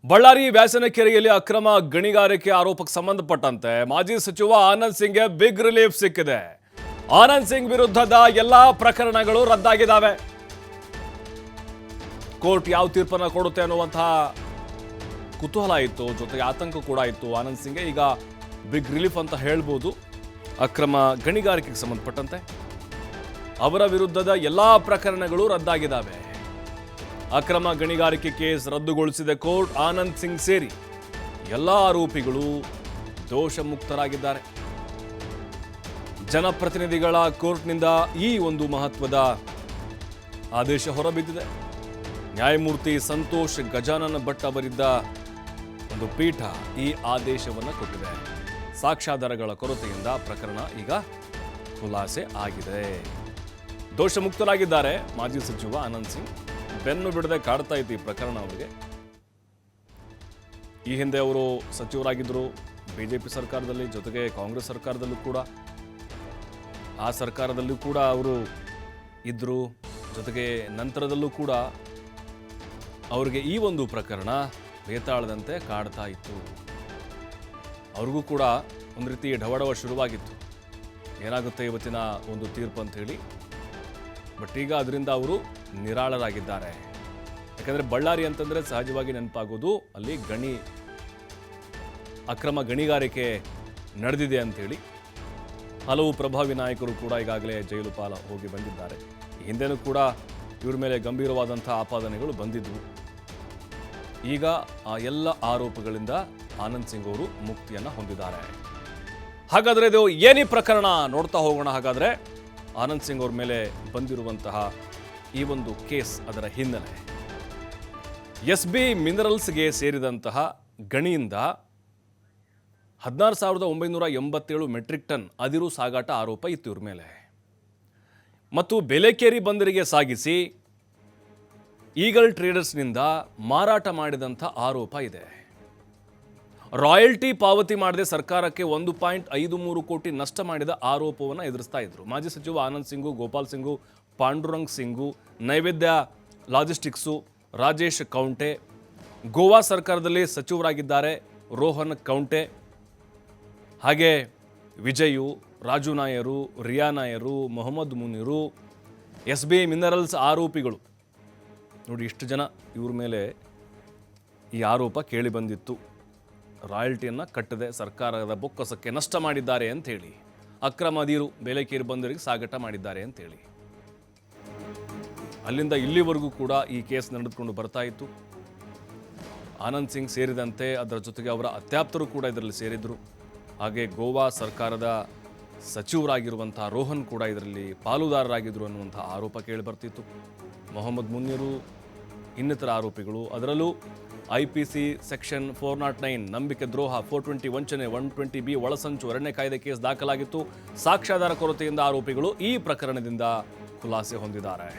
ಬಳ್ಳಾರಿ ವ್ಯಾಸನಕೆರೆಯಲ್ಲಿ ಅಕ್ರಮ ಗಣಿಗಾರಿಕೆ ಆರೋಪಕ್ಕೆ ಸಂಬಂಧಪಟ್ಟಂತೆ ಮಾಜಿ ಸಚಿವ ಆನಂದ್ ಸಿಂಗ್ಗೆ ಬಿಗ್ ರಿಲೀಫ್ ಸಿಕ್ಕಿದೆ. ಆನಂದ್ ಸಿಂಗ್ ವಿರುದ್ಧದ ಎಲ್ಲಾ ಪ್ರಕರಣಗಳು ರದ್ದಾಗಿದ್ದಾವೆ. ಕೋರ್ಟ್ ಯಾವ ತೀರ್ಪನ್ನ ಕೊಡುತ್ತೆ ಅನ್ನುವಂತಹ ಕುತೂಹಲ ಇತ್ತು, ಜೊತೆಗೆ ಆತಂಕ ಕೂಡ ಇತ್ತು ಆನಂದ್ ಸಿಂಗ್ಗೆ. ಈಗ ಬಿಗ್ ರಿಲೀಫ್ ಅಂತ ಹೇಳ್ಬೋದು. ಅಕ್ರಮ ಗಣಿಗಾರಿಕೆಗೆ ಸಂಬಂಧಪಟ್ಟಂತೆ ಅವರ ವಿರುದ್ಧದ ಎಲ್ಲಾ ಪ್ರಕರಣಗಳು ರದ್ದಾಗಿದ್ದಾವೆ. ಅಕ್ರಮ ಗಣಿಗಾರಿಕೆ ಕೇಸ್ ರದ್ದುಗೊಳಿಸಿದ ಕೋರ್ಟ್. ಆನಂದ್ ಸಿಂಗ್ ಸೇರಿ ಎಲ್ಲ ಆರೋಪಿಗಳು ದೋಷ ಮುಕ್ತರಾಗಿದ್ದಾರೆ. ಜನಪ್ರತಿನಿಧಿಗಳ ಕೋರ್ಟ್ನಿಂದ ಈ ಒಂದು ಮಹತ್ವದ ಆದೇಶ ಹೊರಬಿದ್ದಿದೆ. ನ್ಯಾಯಮೂರ್ತಿ ಸಂತೋಷ್ ಗಜಾನನ ಭಟ್ ಅವರಿದ್ದ ಒಂದು ಪೀಠ ಈ ಆದೇಶವನ್ನು ಕೊಟ್ಟಿದೆ. ಸಾಕ್ಷ್ಯಾಧಾರಗಳ ಕೊರತೆಯಿಂದ ಪ್ರಕರಣ ಈಗ ಖುಲಾಸೆ ಆಗಿದೆ. ದೋಷ ಮುಕ್ತರಾಗಿದ್ದಾರೆ ಮಾಜಿ ಸಚಿವ ಆನಂದ್ ಸಿಂಗ್. ಬೆನ್ನು ಬಿಡದೆ ಕಾಡ್ತಾ ಇತ್ತು ಈ ಪ್ರಕರಣ ಅವರಿಗೆ. ಈ ಹಿಂದೆ ಅವರು ಸಚಿವರಾಗಿದ್ದರು ಬಿಜೆಪಿ ಸರ್ಕಾರದಲ್ಲಿ, ಜೊತೆಗೆ ಕಾಂಗ್ರೆಸ್ ಸರ್ಕಾರದಲ್ಲೂ ಕೂಡ. ಆ ಸರ್ಕಾರದಲ್ಲೂ ಕೂಡ ಅವರು ಇದ್ದರು. ಜೊತೆಗೆ ನಂತರದಲ್ಲೂ ಕೂಡ ಅವರಿಗೆ ಈ ಒಂದು ಪ್ರಕರಣ ಬೇತಾಳದಂತೆ ಕಾಡ್ತಾ ಇತ್ತು. ಅವ್ರಿಗೂ ಕೂಡ ಒಂದು ರೀತಿ ಢವಢವ ಶುರುವಾಗಿತ್ತು, ಏನಾಗುತ್ತೆ ಇವತ್ತಿನ ಒಂದು ತೀರ್ಪು ಅಂತ ಹೇಳಿ. ಬಟ್ ಈಗ ಅದರಿಂದ ಅವರು ನಿರಾಳರಾಗಿದ್ದಾರೆ. ಯಾಕಂದರೆ ಬಳ್ಳಾರಿ ಅಂತಂದರೆ ಸಹಜವಾಗಿ ನೆನಪಾಗೋದು ಅಲ್ಲಿ ಅಕ್ರಮ ಗಣಿಗಾರಿಕೆ ನಡೆದಿದೆ ಅಂಥೇಳಿ. ಹಲವು ಪ್ರಭಾವಿ ನಾಯಕರು ಕೂಡ ಈಗಾಗಲೇ ಜೈಲು ಪಾಲ ಹೋಗಿ ಬಂದಿದ್ದಾರೆ. ಹಿಂದೆನೂ ಕೂಡ ಇವ್ರ ಮೇಲೆ ಗಂಭೀರವಾದಂಥ ಆಪಾದನೆಗಳು ಬಂದಿದ್ವು. ಈಗ ಆ ಎಲ್ಲ ಆರೋಪಗಳಿಂದ ಆನಂದ್ ಸಿಂಗ್ ಅವರು ಮುಕ್ತಿಯನ್ನು ಹೊಂದಿದ್ದಾರೆ. ಹಾಗಾದರೆ ಇದು ಏನಿ ಪ್ರಕರಣ ನೋಡ್ತಾ ಹೋಗೋಣ. ಹಾಗಾದರೆ ಆನಂದ್ ಸಿಂಗ್ ಅವ್ರ ಮೇಲೆ ಬಂದಿರುವಂತಹ ಈ ಒಂದು ಕೇಸ್, ಅದರ ಹಿನ್ನೆಲೆ SB ಮಿನರಲ್ಸ್ಗೆ ಸೇರಿದಂತಹ ಗಣಿಯಿಂದ 16,987 ಮೆಟ್ರಿಕ್ ಟನ್ ಅದಿರು ಸಾಗಾಟ ಆರೋಪ ಇತ್ತು ಇವ್ರ ಮೇಲೆ. ಮತ್ತು ಬೇಲೆಕೇರಿ ಬಂದರಿಗೆ ಸಾಗಿಸಿ ಈಗಲ್ ಟ್ರೇಡರ್ಸ್ನಿಂದ ಮಾರಾಟ ಮಾಡಿದಂಥ ಆರೋಪ ಇದೆ. ರಾಯಲ್ಟಿ ಪಾವತಿ ಮಾಡದೆ ಸರ್ಕಾರಕ್ಕೆ 1.53 ಕೋಟಿ ನಷ್ಟ ಮಾಡಿದ ಆರೋಪವನ್ನು ಎದುರಿಸ್ತಾ ಇದ್ರು ಮಾಜಿ ಸಚಿವ ಆನಂದ್ ಸಿಂಗು, ಗೋಪಾಲ್ ಸಿಂಗು, ಪಾಂಡುರಂಗ್ ಸಿಂಗು, ನೈವೇದ್ಯ ಲಾಜಿಸ್ಟಿಕ್ಸು, ರಾಜೇಶ್ ಕೌಂಟೆ. ಗೋವಾ ಸರ್ಕಾರದಲ್ಲಿ ಸಚಿವರಾಗಿದ್ದಾರೆ ರೋಹನ್ ಕೌಂಟೆ. ಹಾಗೆ ವಿಜಯು, ರಾಜು ನಾಯರು, ರಿಯಾ ನಾಯರು, ಮೊಹಮ್ಮದ್ ಮುನೀರು, SB ಮಿನರಲ್ಸ್ ಆರೋಪಿಗಳು. ನೋಡಿ, ಇಷ್ಟು ಜನ ಇವ್ರ ಮೇಲೆ ಈ ಆರೋಪ ಕೇಳಿ ಬಂದಿತ್ತು. ರಾಯಲ್ಟಿಯನ್ನು ಕಟ್ಟದೆ ಸರ್ಕಾರದ ಬೊಕ್ಕಸಕ್ಕೆ ನಷ್ಟ ಮಾಡಿದ್ದಾರೆ ಅಂಥೇಳಿ, ಅಕ್ರಮ ಅದಿರು ಬೇಲೆಕೇರಿ ಬಂದರಿಗೆ ಸಾಗಾಟ ಮಾಡಿದ್ದಾರೆ ಅಂಥೇಳಿ. ಅಲ್ಲಿಂದ ಇಲ್ಲಿವರೆಗೂ ಕೂಡ ಈ ಕೇಸ್ ನಡೆದುಕೊಂಡು ಬರ್ತಾ ಇತ್ತು. ಆನಂದ್ ಸಿಂಗ್ ಸೇರಿದಂತೆ ಅದರ ಜೊತೆಗೆ ಅವರ ಅತ್ಯಾಪ್ತರು ಕೂಡ ಇದರಲ್ಲಿ ಸೇರಿದ್ರು. ಹಾಗೆ ಗೋವಾ ಸರ್ಕಾರದ ಸಚಿವರಾಗಿರುವಂಥ ರೋಹನ್ ಕೂಡ ಇದರಲ್ಲಿ ಪಾಲುದಾರರಾಗಿದ್ದರು ಅನ್ನುವಂಥ ಆರೋಪ ಕೇಳಿ ಬರ್ತಿತ್ತು. ಮೊಹಮ್ಮದ್ ಮುನೀರು, ಇನ್ನಿತರ ಆರೋಪಿಗಳು. ಅದರಲ್ಲೂ IPC ಸೆಕ್ಷನ್ 409 ನಂಬಿಕೆ ದ್ರೋಹ, 420 ವಂಚನೆ, 120B ಒಳಸಂಚು, ಅರಣ್ಯ ಕಾಯ್ದೆ ಕೇಸ್ ದಾಖಲಾಗಿತ್ತು. ಸಾಕ್ಷ್ಯಾಧಾರ ಕೊರತೆಯಿಂದ ಆರೋಪಿಗಳು ಈ ಪ್ರಕರಣದಿಂದ ಖುಲಾಸೆ ಹೊಂದಿದ್ದಾರೆ.